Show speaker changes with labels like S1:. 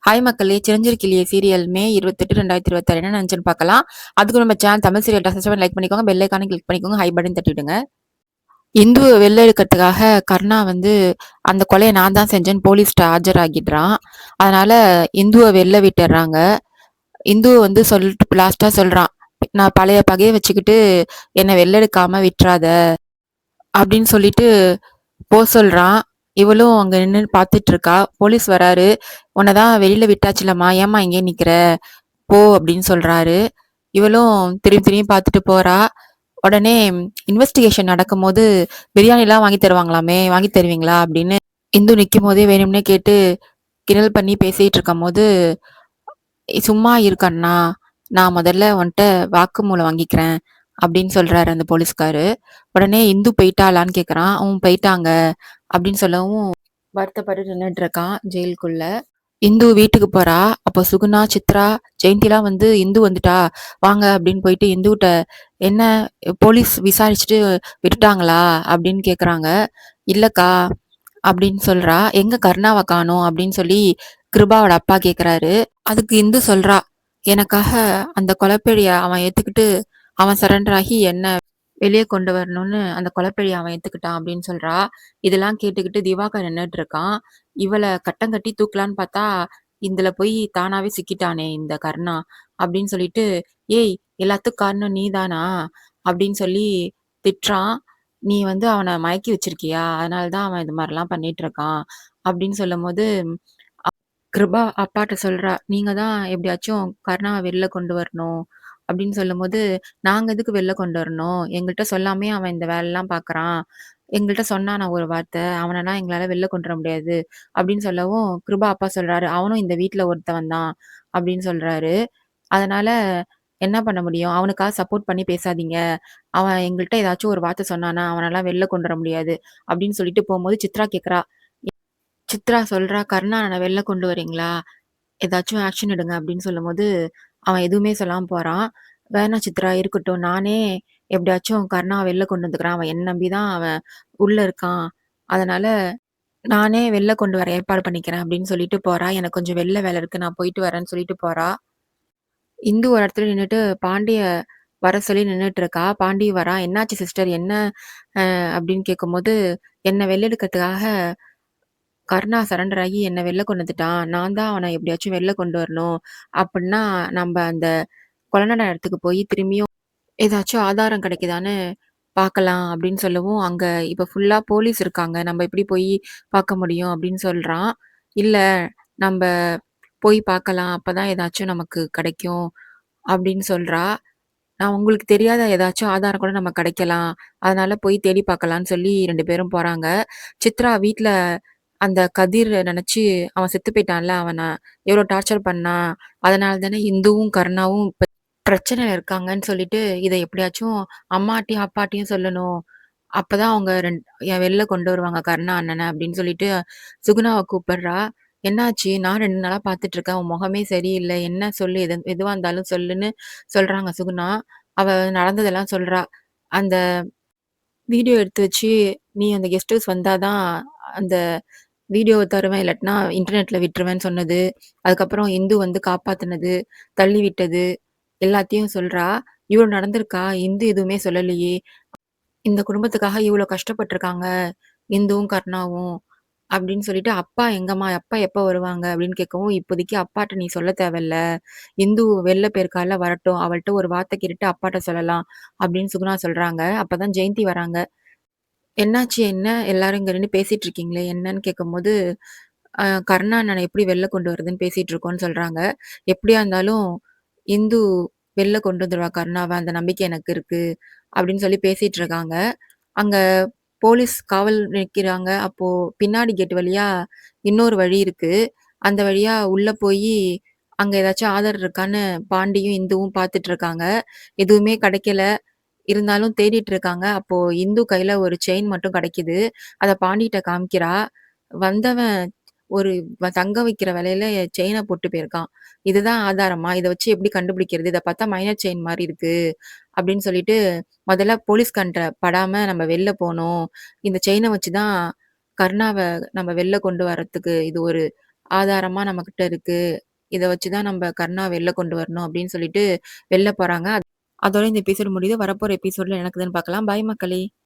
S1: Hi மக்களே! சிரஞ்சீவி கிளியே serial மே 28, 2026 என்ன நடந்துச்சுன்னு பார்க்கலாம். அதுக்கு நம்ம channel Tamil serial subscribe like பண்ணிக்கோங்க. பெல் ஐகானை கிளிக் பண்ணிக்கோங்க. ஹை பட்டன் தட்டி விடுங்க. இந்துவ வெளில எடுக்கிறதுக்காக கர்ணா வந்து அந்த கொலைய நான் தான் செஞ்சேன்னு போலீஸ்ட்ட ஆஜராகிடுறான். அதனால இந்துவ வெளில விட்டுர்றாங்க. இந்து வந்து சொல்லிட்டு லாஸ்ட்டா சொல்றான். நான் பழைய பகைய வச்சுக்கிட்டு என்ன வெளில எடுக்காம விட்றாத அப்படின்னு சொல்லிட்டு சொல்றான். இவளும் அங்க நின்னு பார்த்துட்டு இருக்கா. போலீஸ் வராரு. உன்ன தான் வெளில விட்டாச்சுலம்மா, ஏம்மா இங்கேயே நிக்கிற? போ அப்படின்னு சொல்றாரு. இவளும் திரும்பி திரும்பி பார்த்துட்டு போறா. உடனே இன்வெஸ்டிகேஷன் நடக்கும்போது பிரியாணிலாம் வாங்கி தருவாங்களாமே, வாங்கி தருவீங்களா அப்படின்னு இந்து நிக்கும் போதே வேணும்னே கேட்டு கிண்டல் பண்ணி பேசிட்டு இருக்கும்போது, சும்மா இருக்கண்ணா, நான் முதல்ல உன்கிட்ட வாக்குமூலம் வாங்கிக்கிறேன் அப்படின்னு சொல்றாரு அந்த போலீஸ்காரு. உடனே இந்து போயிட்டாளான்னு கேக்குறான். அவன் போயிட்டாங்க அப்படின்னு சொல்லவும் வருத்தப்பட்டு நின்னுட்டு இருக்கான் ஜெயிலுக்குள்ள. இந்து வீட்டுக்கு போறா. அப்போ சுகுணா, சித்ரா, ஜெயந்திலாம் வந்து இந்து வந்துட்டா வாங்க அப்படின்னு போயிட்டு இந்துகிட்ட என்ன போலீஸ் விசாரிச்சுட்டு விட்டுட்டாங்களா அப்படின்னு கேக்குறாங்க. இல்லக்கா அப்படின்னு சொல்றா. எங்க கருணாவை காணோம் அப்படின்னு சொல்லி கிருபாவோட அப்பா கேக்குறாரு. அதுக்கு இந்து சொல்றா, எனக்காக அந்த கொலைப்பழிய அவன் ஏத்துக்கிட்டு அவன் சரண்டர் ஆகி என்ன வெளியே கொண்டு வரணும்னு அந்த கொலைப்பழிய அவன் ஏத்துக்கிட்டான் அப்படின்னு சொல்றா. இதெல்லாம் கேட்டுக்கிட்டு திவாகர் நின்னுட்டு இருக்கான். இவளை கட்டம் கட்டி தூக்கலான்னு பார்த்தா இதுல போய் தானாவே சிக்கிட்டானே இந்த கர்ணா அப்படின்னு சொல்லிட்டு, ஏய் எல்லாத்துக்கும் காரணம் நீதானா அப்படின்னு சொல்லி திட்டுறான். நீ வந்து அவனை மயக்கி வச்சிருக்கியா, அதனாலதான் அவன் இது மாதிரிலாம் பண்ணிட்டு இருக்கான் அப்படின்னு சொல்லும் போது கிருபா அப்பாட்ட சொல்றா, நீங்க தான் எப்படியாச்சும் கருணாவை வெளில கொண்டு வரணும் அப்படின்னு சொல்லும்போது, நாங்க எதுக்கு வெளில கொண்டு வரணும்? எங்கள்ட்ட சொல்லாமயே அவன் இந்த வேலைலாம் பார்க்குறான். எங்கள்ட்ட சொன்னானா ஒரு வார்த்தை, அவனலாம் எங்களால வெளில கொண்டு வர முடியாது அப்படின்னு சொல்லவும், கிருபா அப்பா சொல்றாரு, அவனும் இந்த வீட்ல ஒருத்தவன் தான் அப்படின்னு சொல்றாரு. அதனால என்ன பண்ண முடியும்? அவனுக்காக சப்போர்ட் பண்ணி பேசாதீங்க. அவன் எங்கள்ட்ட ஏதாச்சும் ஒரு வார்த்தை சொன்னானா, அவனலாம் வெளில கொண்டு வர முடியாது அப்படின்னு சொல்லிட்டு போம்போது சித்ரா கேட்கிறா. சித்ரா சொல்றா, "கருணாண்ணன வெளில கொண்டு வரீங்களா? ஏதாச்சும் ஆக்ஷன் எடுங்க" அப்படின்னு சொல்லும்போது, அவன் எதுவுமே சொல்லாம போறான். "வேணாம் சித்ரா இருக்கட்டும். நானே எப்படியாச்சும் கருணாவ வெளில கொண்டு வந்துக்கிறேன். அவன் என்ன நம்பி தான் அவன் உள்ள இருக்கான். அதனால நானே வெளில கொண்டு வர ஏற்பாடு பண்ணிக்கிறேன்" அப்படின்னு சொல்லிட்டு போறா. "எனக்கு கொஞ்சம் வெளில வேலை இருக்கு. நான் போயிட்டு வரேன்னு" சொல்லிட்டு போறா. இந்து ஒரு இடத்துல நின்னுட்டு பாண்டிய வர சொல்லி நின்னுட்டு இருக்கா. பாண்டி வரான். "என்னாச்சு சிஸ்டர்? என்ன?" அப்படின்னு கேட்கும்போது, "என்ன வெளில எடுக்கிறதுக்காக கருணா சரண்டர் ஆகி என்ன வெளில கொண்டு வந்துட்டான். நான் தான் அவன எப்படியாச்சும் வெளில கொண்டு வரணும். அப்படின்னா, நம்ப அந்த கொலை நடந்த இடத்துக்கு போய் திரும்பியும் ஏதாச்சும் ஆதாரம் கிடைக்குதான்னு பார்க்கலாம் அப்படின்னு சொல்லவும், அங்க இப்ப ஃபுல்லா போலீஸ் இருக்காங்க. நம்ம எப்படி போய் பார்க்க முடியும் அப்படின்னு சொல்றான். இல்ல நம்ப போய் பார்க்கலாம். அப்பதான் ஏதாச்சும் நமக்கு கிடைக்கும் அப்படின்னு சொல்றா. நான் உங்களுக்கு தெரியாத ஏதாச்சும் ஆதாரம் கூட நம்ம கிடைக்கலாம். அதனால போய் தேடி பார்க்கலான்னு சொல்லி 2 பேரும் போறாங்க. சித்ரா வீட்ல அந்த கதிர் நெனச்சு அவன் செத்து போயிட்டான்ல, அவன எவ்ளோ டார்ச்சர் பண்ணான். அதனால தானே இந்துவும், கருணாவும் இப்ப பிரச்சனையில இருக்காங்கன்னு சொல்லிட்டு, இத எப்படியாச்சும் அம்மாட்டயும், அப்பாட்டயும் சொல்லணும். அப்பதான் அவங்க வெளில கொண்டு வருவாங்க கருணா அண்ணன அப்படின்னு சொல்லிட்டு சுகுணாவ கூப்பிடுறா. என்னாச்சு? நான் 2 நாளா பார்த்துட்டு இருக்கேன். உன் முகமே சரியில்ல. என்ன சொல்லு? எதுவா இருந்தாலும் சொல்லுன்னு சொல்றாங்க சுகுணா. அவ நடந்ததெல்லாம் சொல்றா. அந்த வீடியோ எடுத்து வச்சு, நீ அந்த கெஸ்ட் ஹவுஸ் வந்தா தான் அந்த வீடியோவ தருவேன். இல்லாட்டினா இன்டர்நெட்ல விட்டுருவேன்னு சொன்னது. அதுக்கப்புறம் இந்து வந்து காப்பாத்துனது, தள்ளி விட்டது எல்லாத்தையும் சொல்றா. இவ்ளோ நடந்திருக்கா? இந்து எதுவுமே சொல்லலையே! இந்த குடும்பத்துக்காக இவ்ளோ கஷ்டப்பட்டுருக்காங்க. இந்துவும், கருணாவும். அப்படின்னு சொல்லிட்டு, "அப்பா எங்கம்மா? அப்பா எப்ப வருவாங்க?" அப்படின்னு கேட்கவும், "இப்போதைக்கு அப்பாட்ட நீ சொல்ல தேவையில்ல. இந்து வெளில போயிருக்கால்ல வரட்டும். அவள்ட்ட ஒரு வார்த்தை கேட்டுட்டு அப்பாட்ட சொல்லலாம்." அப்படின்னு சுகுணா சொல்றாங்க. அப்பதான் ஜெயந்தி வராங்க. "என்னாச்சு என்ன? எல்லாரும் இங்க நின்னு பேசிட்டு இருக்கீங்களே! என்னன்னு?" கேட்கும்போது, கருணா அண்ணன எப்படி வெளில கொண்டு வரதுன்னு பேசிட்டு இருக்கோம்ன்னு சொல்றாங்க. "எப்படியா இருந்தாலும் இந்து வெளில கொண்டு வந்துருவா கருணாவ. அந்த நம்பிக்கை எனக்கு இருக்கு." அப்படின்னு சொல்லி பேசிட்டு இருக்காங்க. அங்க போலீஸ் காவல் நிக்கிறாங்க. அப்போ பின்னாடி கேட் வழியா இன்னொரு வழி இருக்கு. அந்த வழியா உள்ள போயி, அங்க ஏதாச்சும் ஆதார் இருக்கான்னு பாண்டியும், இந்துவும் பார்த்துட்டு இருக்காங்க. எதுவுமே கிடைக்கல. இருந்தாலும் தேடிட்டு இருக்காங்க. அப்போ இந்து கையில ஒரு செயின் மட்டும் கிடைக்குது. அத பாண்டிட்ட காமிக்கிறா. வந்தவன் ஒரு தங்க வைக்கிற விலையில செயின போட்டு போயிருக்கான். இதுதான் ஆதாரமா? இத வச்சு எப்படி கண்டுபிடிக்கிறது? இத பார்த்தா மைனர் செயின் மாரி இருக்கு. அப்படின்னு சொல்லிட்டு, முதல்ல போலீஸ் கண்ல படாம நம்ம வெளில போணும். இந்த செயின வச்சு தான் கருணாவ நம்ம வெளில கொண்டு வரதுக்கு இது ஒரு ஆதாரமா நம்மகிட்ட இருக்கு. இத வச்சு தான் நம்ப கருணாவ வெளில கொண்டு வரணும் அப்படின்னு சொல்லிட்டு வெளில போறாங்க. அதோட இந்த எபிசோட் முடியுது. வரப்போற எபிசோட்ல என்ன நடக்குதுன்னு பார்க்கலாம். பாய் மக்களே!